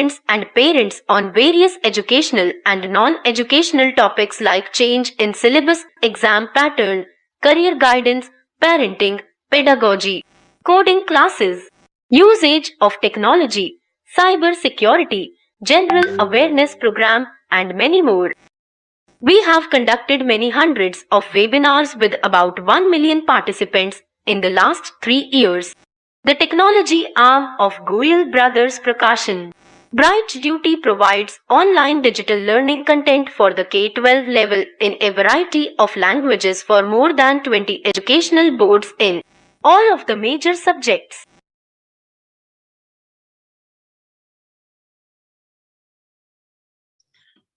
and parents on various educational and non-educational topics like change in syllabus, exam pattern, career guidance, parenting, pedagogy, coding classes, usage of technology, cyber security, general awareness program, and many more. We have conducted many hundreds of webinars with about 1 million participants in the last 3 years. The technology arm of Goyal Brothers Prakashan, Bright Tutee provides online digital learning content for the K-12 level in a variety of languages for more than 20 educational boards in all of the major subjects.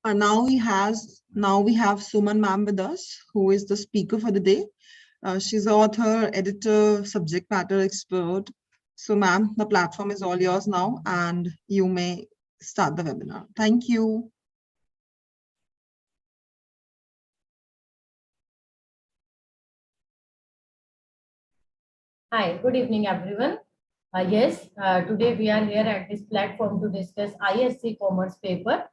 Now we have Suman ma'am with us, who is the speaker for the day. She's an author, editor, subject matter expert. So ma'am, the platform is all yours now, and you may start the webinar. Thank you. Hi, good evening, everyone. Today we are here at this platform to discuss ISC Commerce paper.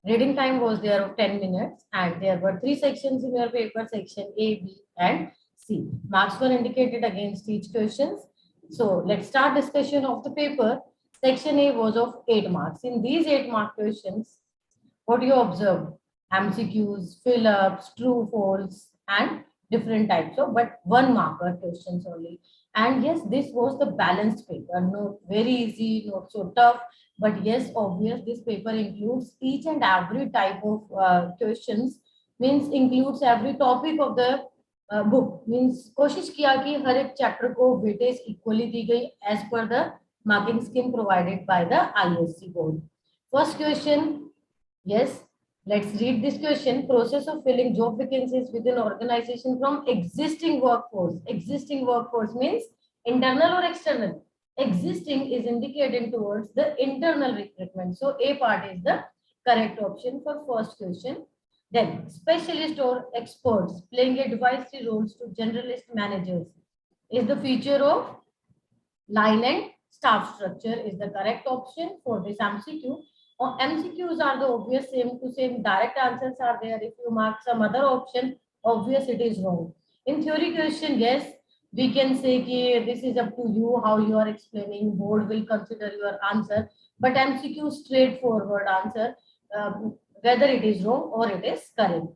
Reading time was there of 10 minutes, and there were 3 sections in your paper, section A, B, and C. Marks were indicated against each questions. So let's start discussion of the paper. Section A was of 8 marks. In these 8 mark questions, what you observed? MCQs, fill-ups, true, false, and different types of, but 1 marker questions only. And yes, this was the balanced paper, not very easy, not so tough, but yes, obvious, this paper includes each and every type of questions, means includes every topic of the book, means कोशिश किया कि हर एक chapter को weightage equally दी गई as per the marking scheme provided by the ISC board. First question, yes, let's read this question. Process of filling job vacancies within organization from existing workforce. Existing workforce means internal or external. Existing is indicating towards the internal recruitment. So A part is the correct option for first question. Then specialist or experts playing advisory roles to generalist managers is the feature of line and staff structure is the correct option for this MCQ. Or MCQs are the obvious same to same direct answers are there. If you mark some other option, obvious it is wrong. In theory question, yes, we can say ki this is up to you how you are explaining. Board will consider your answer, but MCQ straightforward answer, whether it is wrong or it is correct.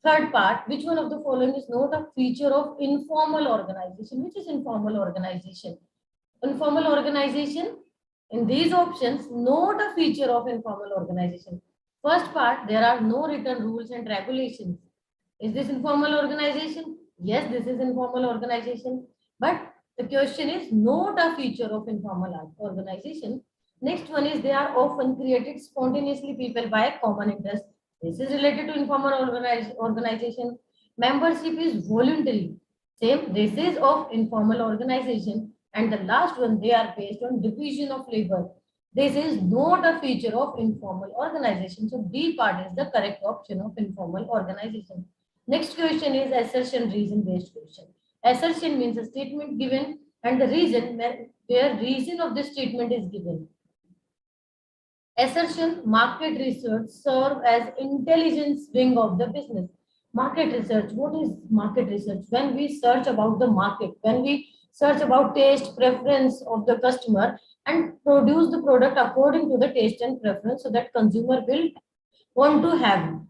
Third part, which one of the following is not a feature of informal organization? Which is informal organization? Informal organization, in these options, not a feature of informal organization. First part, there are no written rules and regulations. Is this informal organization? Yes, this is informal organization. But the question is not a feature of informal organization. Next one is they are often created spontaneously people by a common interest. This is related to informal organization. Membership is voluntary. Same, this is of informal organization. And the last one, they are based on division of labor. This is not a feature of informal organization. So B part is the correct option of informal organization. Next question is assertion reason based question. Assertion means a statement given and the reason where reason of the statement is given. Assertion, market research serve as intelligence wing of the business. Market research, what is market research? When we search about the market, when we search about taste preference of the customer and produce the product according to the taste and preference so that consumer will want to have.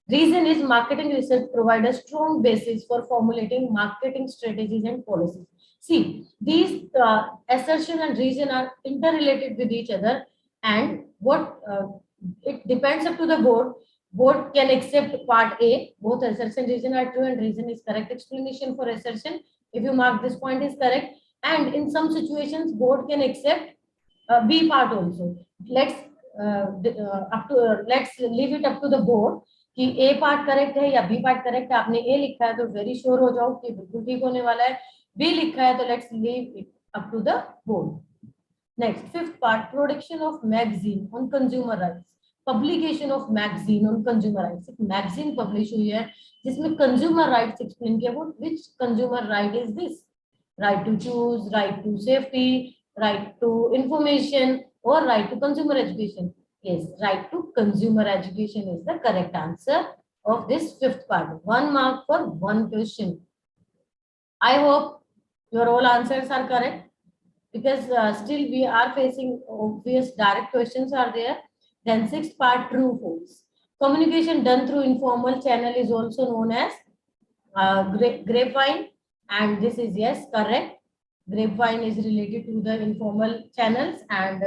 Reason is marketing research provide a strong basis for formulating marketing strategies and policies. See, these assertion and reason are interrelated with each other, and what it depends up to the board. Board can accept part A, both assertion reason are true and reason is correct explanation for assertion. If you mark this point is correct, and in some situations board can accept B part also. Let's let's leave it up to the board कि A part correct है या B part correct है. आपने A लिखा है तो very sure हो जाओ कि बिल्कुल ठीक होने वाला है. B लिखा है तो let's leave it up to the board. Next, fifth part, production of magazine on consumer rights. Publication of magazine on consumer rights. एक magazine publish हुई है जिसमें consumer rights explain किया. Which consumer right is this? Right to choose, right to safety, right to information. or right to consumer education? Yes, right to consumer education is the correct answer of this fifth part. 1 mark for one question. I hope your all answers are correct, because still we are facing obvious direct questions are there. Then sixth part, true false. Communication done through informal channel is also known as grapevine, and this is yes correct. Grapevine is related to the informal channels, and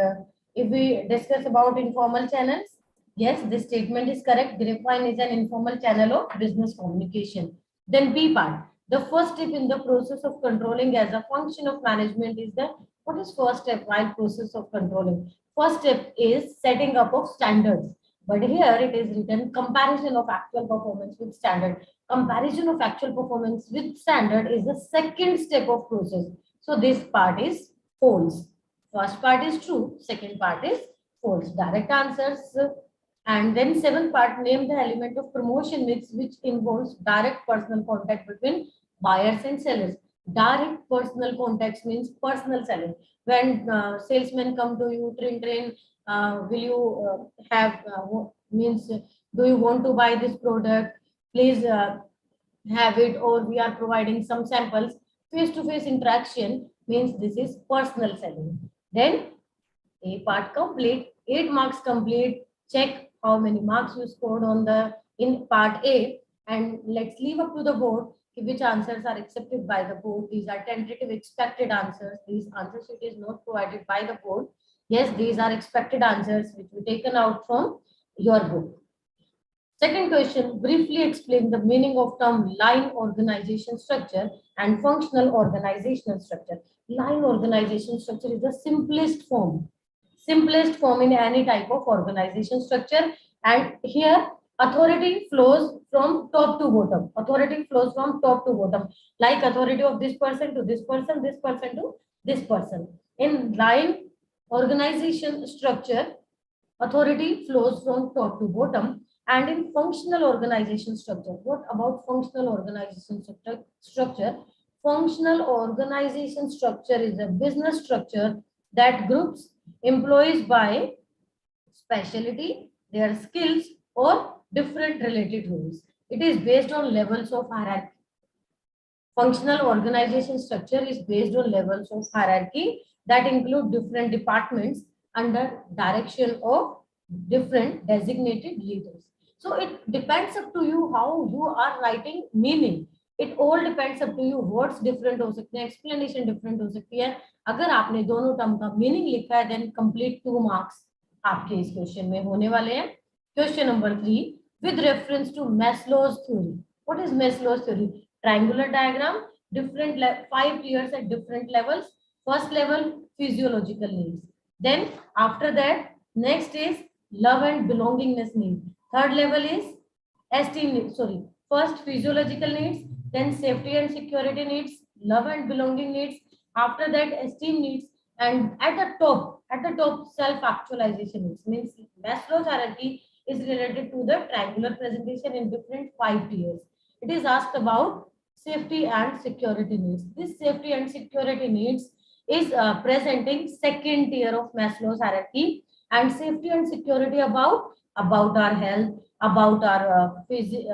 if we discuss about informal channels, yes, this statement is correct. Grapevine is an informal channel of business communication. Then B part, the first step in the process of controlling as a function of management is the, what is first step while process of controlling? First step is setting up of standards, but here it is written comparison of actual performance with standard. Comparison of actual performance with standard is the second step of process. So this part is false. First part is true, second part is false. Direct answers. And then seventh part, name the element of promotion mix which involves direct personal contact between buyers and sellers. Direct personal contact means personal selling. When salesmen come to you, train, will you have means do you want to buy this product? Please have it, or we are providing some samples. Face-to-face interaction means this is personal selling. Then A part complete, 8 marks complete. Check how many marks you scored on the in part A, and let's leave up to the board which answers are accepted by the board. These are tentative expected answers. These answer sheet is not provided by the board. Yes, these are expected answers which were taken out from your book. Second question, briefly explain the meaning of term line organization structure and functional organizational structure. Line organization structure is the simplest form in any type of organization structure, and here authority flows from top to bottom. Authority flows from top to bottom, like authority of this person to this person, this person to this person. In line organization structure, authority flows from top to bottom. And in functional organization structure, what about functional organization structure? Functional organization structure is a business structure that groups employees by specialty, their skills, or different related roles. It is based on levels of hierarchy. Functional organization structure is based on levels of hierarchy that include different departments under direction of different designated leaders. So it depends up to you how you are writing meaning. It all depends up to you. Words different हो सकते हैं, explanation different हो सकती है. अगर आपने दोनों term का मीनिंग लिखा है, then complete 2 marks आपके इस क्वेश्चन में होने वाले हैं. Question number 3, with reference to Maslow's theory. What is Maslow's theory? Triangular diagram, different 5 tiers at different levels. First level, physiological needs. Then after that, next is love and belongingness need. Third level is esteem needs. First physiological needs, then safety and security needs, love and belonging needs. After that, esteem needs, and at the top, self-actualization needs. Means Maslow's hierarchy is related to the triangular presentation in different 5 tiers. It is asked about safety and security needs. This safety and security needs is presenting second tier of Maslow's hierarchy, and safety and security about our health, about our physique,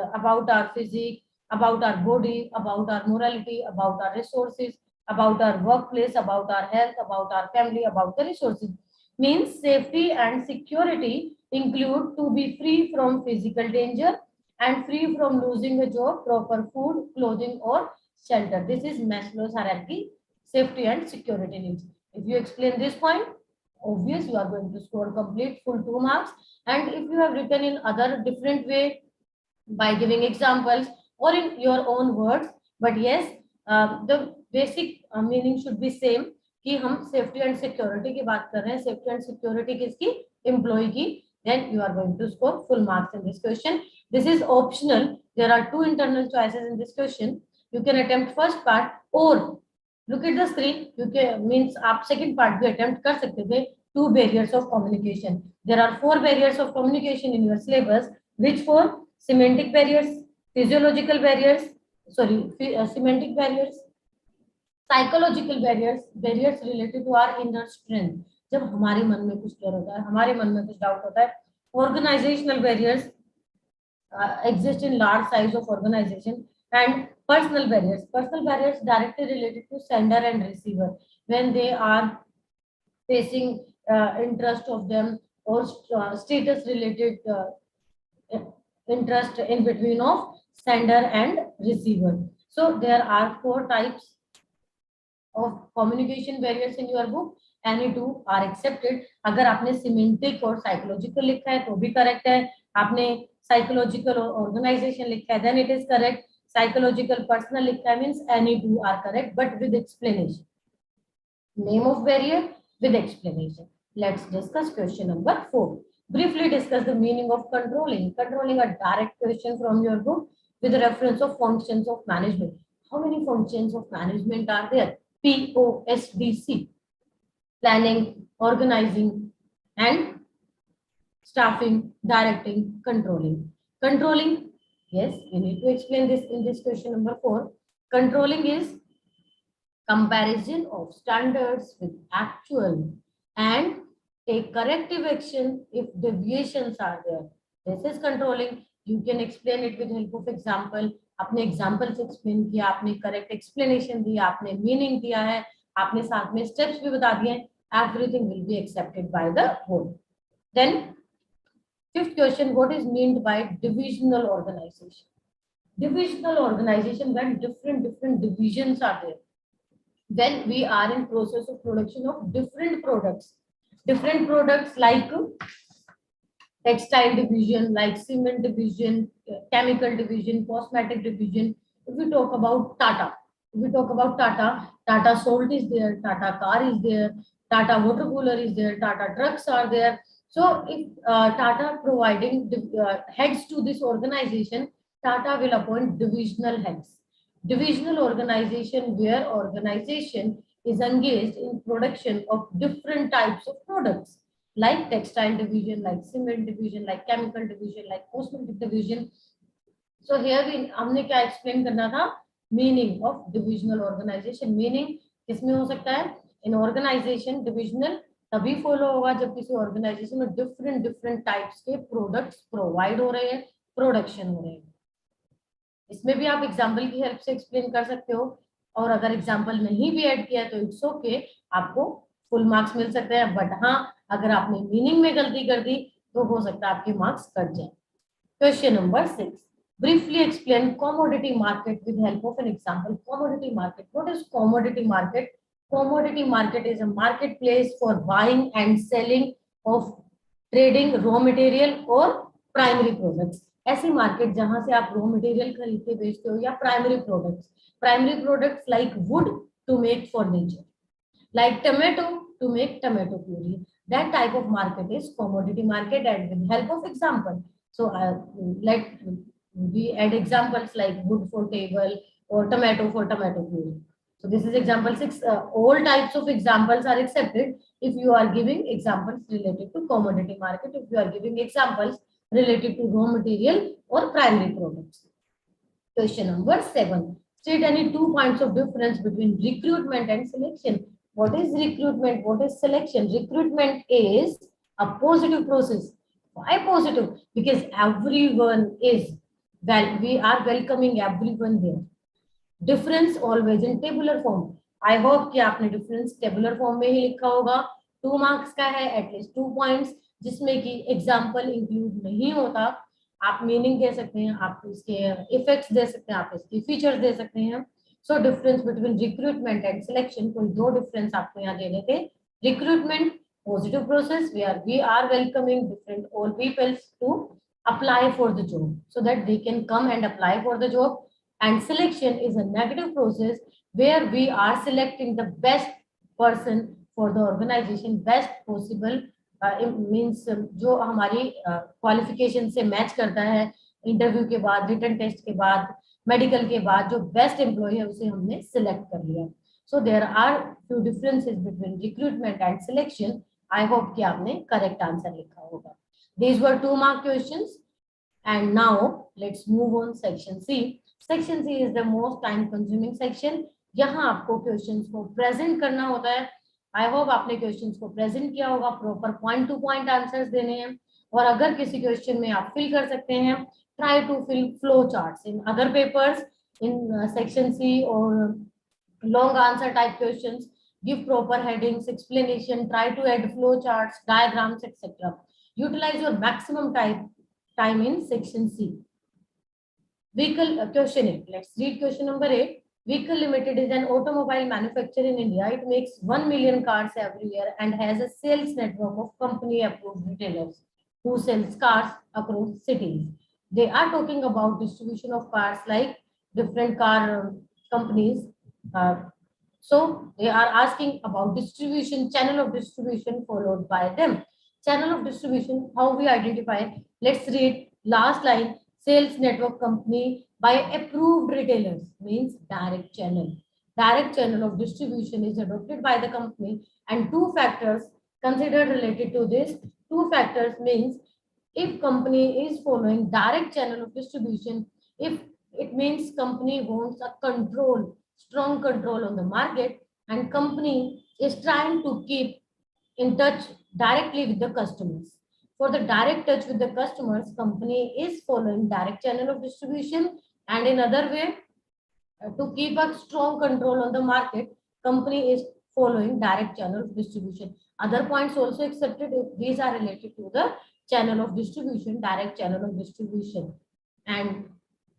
about our body, about our morality, about our resources, about our workplace, about our health, about our family, about the resources. Means safety and security include to be free from physical danger and free from losing a job, proper food, clothing, or shelter. This is Maslow's hierarchy, safety and security needs. If you explain this point, obvious you are going to score complete full 2 marks. And if you have written in other different way by giving examples or in your own words, but yes, the basic meaning should be same कि हम safety and security की बात कर रहे हैं. Safety and security किसकी? Employee की. Then you are going to score full marks in this question. This is optional. There are 2 internal choices in this question. You can attempt first part, or look at the screen. You can means आप second part भी attempt कर सकते थे. 2 barriers of communication. There are 4 barriers of communication in your syllabus. Which 4? Semantic barriers, physiological barriers, semantic barriers, psychological barriers, barriers related to our inner strength. जब हमारे मन में कुछ डर होता है, हमारे मन में कुछ डाउट होता है. Organisational barriers exist in large size of organization, and personal barriers directly related to sender and receiver when they are facing interest of them, or status related interest in between of sender and receiver. So there are 4 types of communication barriers in your book. Any two are accepted. अगर आपने semantic और psychological लिखा है तो भी correct है. आपने psychological और organization लिखा है then it is correct. Psychological personal लिखा है means any two are correct but with explanation. Name of barrier with explanation. Let's discuss question number 4. Briefly discuss the meaning of controlling. Controlling, a direct question from your book with reference of functions of management. How many functions of management are there? POSDC. Planning, organizing, and staffing, directing, controlling. Controlling, yes, we need to explain this in this question number 4. Controlling is comparison of standards with actual and take corrective action if deviations are there. This is controlling. You can explain it with help of example. आपने example से explain किया, आपने correct explanation दिया, आपने meaning दिया है, आपने साथ में steps भी बता दिए. Everything will be accepted by the whole. Then 5th question, what is meant by divisional organization? Divisional organization when different divisions are there. When we are in process of production of different products like textile division, like cement division, chemical division, cosmetic division. If we talk about Tata, Tata Salt is there, Tata car is there, Tata water cooler is there, Tata trucks are there. So if Tata providing heads to this organization, Tata will appoint divisional heads. Divisional organization where organization is engaged in production of different types of products like textile division, like cement division, like chemical division, like cosmetic division. So here हमने क्या explain करना था? Meaning of divisional organization. Meaning किसमें हो सकता है? In organization divisional तभी follow होगा जब किसी organization में different types के products provide हो रहे हैं, production हो रहे हैं. इसमें भी आप एग्जाम्पल की हेल्प से एक्सप्लेन कर सकते हो, और अगर एग्जाम्पल नहीं भी ऐड किया तो इट्स ओके, आपको फुल मार्क्स मिल सकते हैं. बट हाँ, अगर आपने मीनिंग में गलती कर दी तो हो सकता है आपके मार्क्स कट जाए. Question number 6. Briefly explain commodity market with help of an example. Commodity market. What is commodity market? Commodity market is a marketplace for buying and selling of trading raw material or primary products. ऐसी market जहां से आप raw material खरीदते बेचते हो या primary products like wood to make furniture, like tomato to make tomato puree. That type of market is commodity market, and with help of example. So let we add examples like wood for table or tomato for tomato puree. So this is example 6. All types of examples are accepted if you are giving examples related to commodity market, if you are giving examples related to raw material or primary products. Question number 7. State any 2 points of difference between recruitment and selection. What is recruitment? What is selection? Recruitment is a positive process. Why positive? Because everyone is, well, we are welcoming everyone there. Difference always in tabular form. I hope कि आपने difference tabular form में ही लिखा होगा. 2 marks का है, at least 2 points, जिसमें कि example include नहीं होता. आप meaning दे सकते हैं, आप इसके effects दे सकते हैं, आप इसके features दे सकते हैं. So difference between recruitment and selection, कोई 2 difference आपको यहाँ देने थे. Recruitment, positive process where we are welcoming different all people to apply for the job so that they can come and apply for the job. And selection is a negative process where we are selecting the best person for the organization, best possible means जो हमारी qualification से match करता है, interview के बाद, written test के बाद, medical के बाद जो best employee है उसे हमने select कर लिया. So there are few differences between recruitment and selection. I hope कि आपने correct answer लिखा होगा. These were 2 mark questions. And now let's move on section C. Section C is the most time consuming section. यहाँ आपको questions को present करना होता है. आई होप आपने क्वेश्चंस को प्रेजेंट किया होगा, proper point two point answers देने हैं, और अगर किसी क्वेश्चन में आप फिल कर सकते हैं, try to fill flow charts in other papers in section C और long answer type questions. Give proper headings, explanation, try to add flow charts, diagrams, etc. Utilize your maximum time in section C. Vehicle question 8. Let's read question number 8. Vehicle Limited is an automobile manufacturer in India. It makes 1 million cars every year and has a sales network of company approved retailers who sells cars across cities. They are talking about distribution of cars like different car companies. So they are asking about distribution, channel of distribution followed by them. Channel of distribution, how we identify. Let's read last line. Sales network company by approved retailers means direct channel. Direct channel of distribution is adopted by the company, and two factors considered related to this. Two factors means if company is following direct channel of distribution, if it means company wants a control, strong control on the market, and company is trying to keep in touch directly with the customers. For the direct touch with the customers, company is following direct channel of distribution, and in other way, to keep a strong control on the market, company is following direct channel of distribution. Other points also accepted if these are related to the channel of distribution, direct channel of distribution. And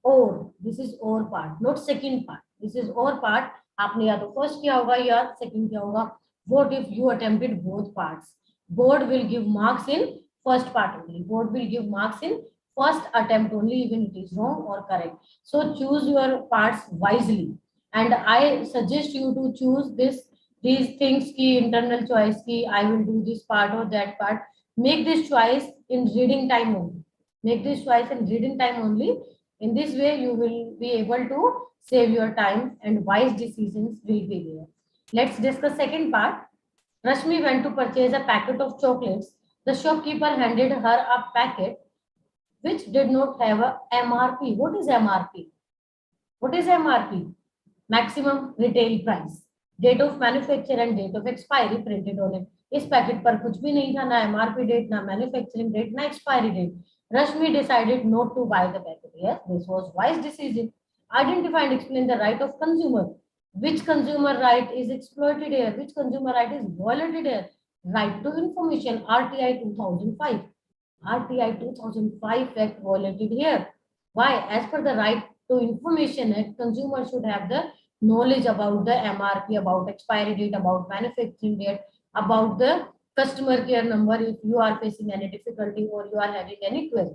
or, this is or part, not second part. This is or part. आपने या तो first किया होगा या second किया होगा. What if you attempted both parts? Board will give marks in first part only. Board will give marks in first attempt only, even it is wrong or correct. So choose your parts wisely, and I suggest you to choose these things ki internal choice ki I will do this part or that part. Make this choice in reading time only. Make this choice in reading time only. In this way, you will be able to save your time and wise decisions will be there. Let's discuss second part. Rashmi went to purchase a packet of chocolates. The shopkeeper handed her a packet which did not have a MRP. What is MRP? What is MRP? Maximum retail price. Date of manufacture and date of expiry printed on it. इस packet पर कुछ भी नहीं था, ना MRP date, ना manufacturing date, ना expiry date. Rashmi decided not to buy the packet. Yes, this was wise decision. Identify and explain the right of consumer. Which consumer right is exploited here? Which consumer right is violated here? Right to information, RTI 2005. RTI 2005 Act violated here. Why? As per the Right to Information Act, consumer should have the knowledge about the MRP, about expiry date, about manufacturing date, about the customer care number if you are facing any difficulty or you are having any query.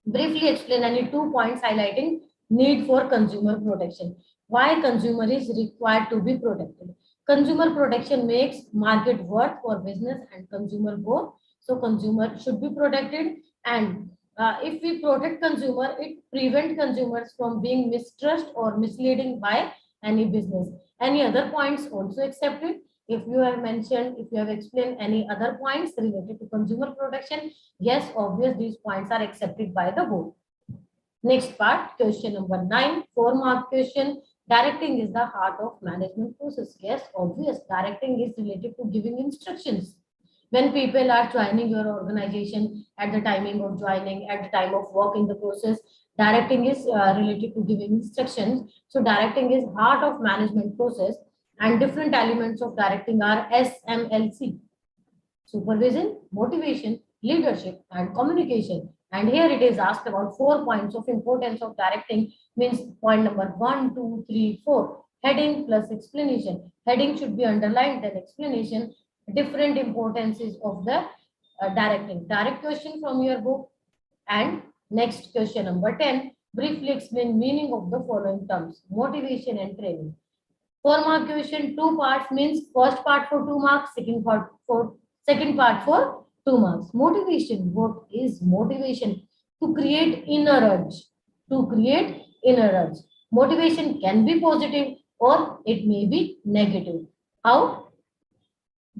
Briefly explain any 2 points highlighting need for consumer protection. Why consumer is required to be protected? Consumer protection makes market work for business and consumer both. So consumer should be protected, and if we protect consumer, it prevent consumers from being mistrust or misleading by any business. Any other points also accepted? If you have mentioned, if you have explained any other points related to consumer protection, yes, obvious, these points are accepted by the board. Next part, question number 9, 4-mark question. Directing is the heart of management process. Yes, obvious, directing is related to giving instructions. When people are joining your organization, at the timing of joining, at the time of work in the process, directing is related to giving instructions. So directing is heart of management process, and different elements of directing are SMLC: supervision, motivation, leadership, and communication. And here it is asked about 4 points of importance of directing, means point number 1, 2, 3, 4. Heading plus explanation. Heading should be underlined, then explanation. Different importances of the directing. Direct question from your book. And next question number 10. Briefly explain meaning of the following terms: motivation and training. 4-mark question, 2 parts, means first part for 2 marks, second part for 2 marks. Motivation. What is motivation? To create inner urge. To create inner urge. Motivation can be positive or it may be negative. How?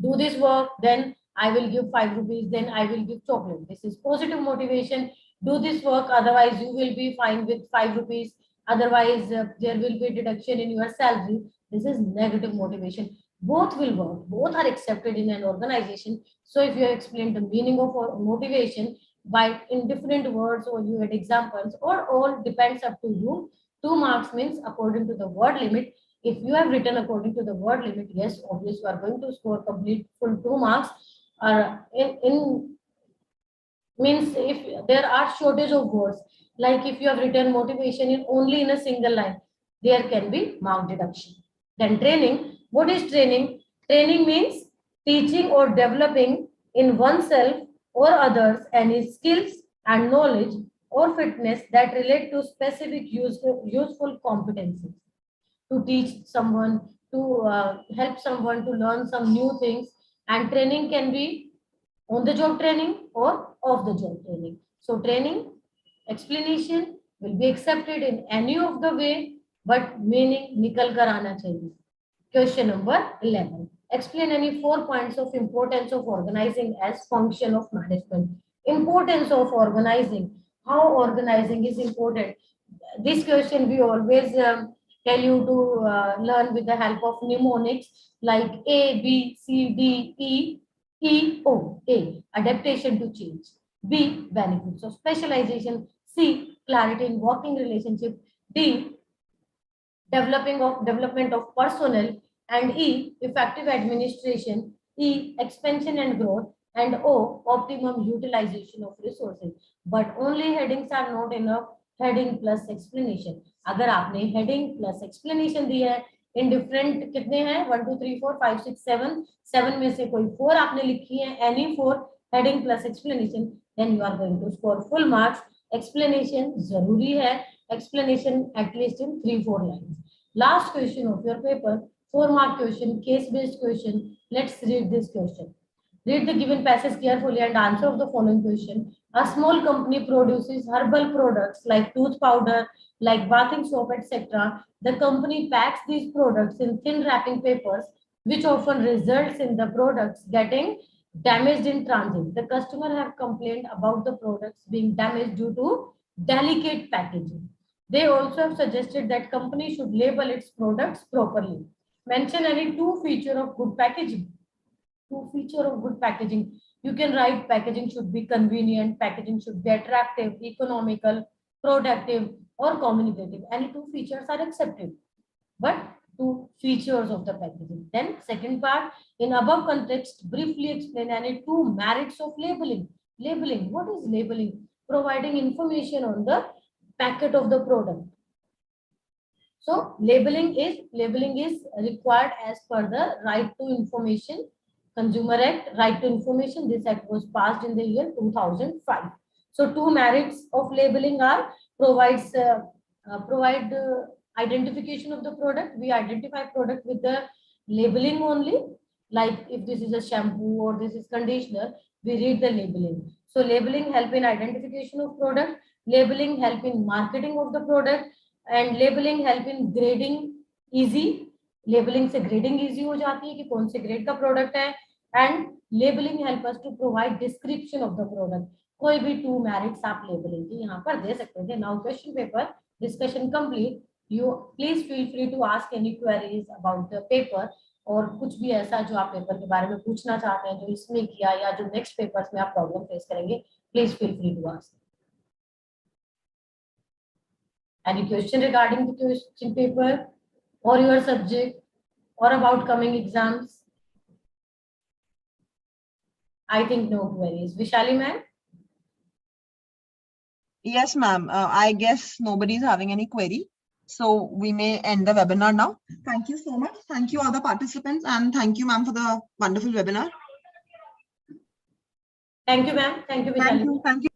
Do this work, then I will give 5 rupees, then I will give chocolate. This is positive motivation. Do this work, otherwise you will be fined with 5 rupees. Otherwise, there will be deduction in your salary. This is negative motivation. Both will work. Both are accepted in an organization. So if you have explained the meaning of motivation by in different words, or you had examples, or all depends up to you. 2 marks means according to the word limit. If you have written according to the word limit, yes, obviously you are going to score complete full 2 marks. In means if there are shortage of words, like if you have written motivation in only in a single line, there can be mark deduction. Then training. What is training? Training means teaching or developing in oneself or others any skills and knowledge or fitness that relate to specific useful competencies. To teach someone, to help someone to learn some new things. And training can be on the job training or off the job training. So training, explanation will be accepted in any of the way, but meaning nikal kar aana chahiye. Question number 11. Explain any 4 points of importance of organizing as function of management. Importance of organizing. How organizing is important. This question we always tell you to learn with the help of mnemonics like A, B, C, D, E, E, O. A, adaptation to change. B, benefits of specialization. C, clarity in working relationship. D, development of personnel. And E, effective administration. E, expansion and growth. And O, optimum utilization of resources. But only headings are not enough. Heading plus explanation. अगर आपने heading plus explanation दिया है, in different कितने हैं 1 2 3 4 5 6 7 7 में से कोई 4 आपने लिखी है, any 4 heading plus explanation, then you are going to score full marks. Explanation जरूरी है, explanation at least in 3-4 lines. Last question of your paper, 4 mark question, case based question. Let's read this question. Read the given passage carefully and answer of the following question. A small company produces herbal products like tooth powder, like bathing soap, etc. The company packs these products in thin wrapping papers, which often results in the products getting damaged in transit. The customer have complained about the products being damaged due to delicate packaging. They also have suggested that company should label its products properly. Mention any 2 features of good packaging. 2 features of good packaging. You can write packaging should be convenient, packaging should be attractive, economical, productive, or communicative. Any 2 features are accepted, but 2 features of the packaging. Then second part, in above context, briefly explain any 2 merits of labeling. Labeling, what is labeling? Providing information on the packet of the product. So labeling is required as per the Right to Information Consumer Act, Right to Information. This act was passed in the year 2005. So 2 merits of labeling are provide identification of the product. We identify product with the labeling only. Like if this is a shampoo or this is conditioner, we read the labeling. So labeling help in identification of product, labeling help in marketing of the product, and labeling help in grading easy. Labelling से grading easy हो जाती है कि कौन से grade का product है, and labelling help us to provide description of the product. कोई भी 2 मेरिट्स आप लेबलिंग की यहाँ पर दे सकते थे. Now question paper discussion complete. You please feel free to ask any queries about the paper, और कुछ भी ऐसा जो आप पेपर के बारे में पूछना चाहते हैं जो इसमें किया या जो नेक्स्ट पेपर्स में आप प्रॉब्लम फेस करेंगे, please feel free to ask. Any question regarding the question paper or your subject or about coming exams? I think no queries. Vishali ma'am? Yes, ma'am. I guess nobody is having any query. So we may end the webinar now. Thank you so much. Thank you all the participants, and thank you ma'am for the wonderful webinar. Thank you ma'am. Thank you Vishali. Thank you.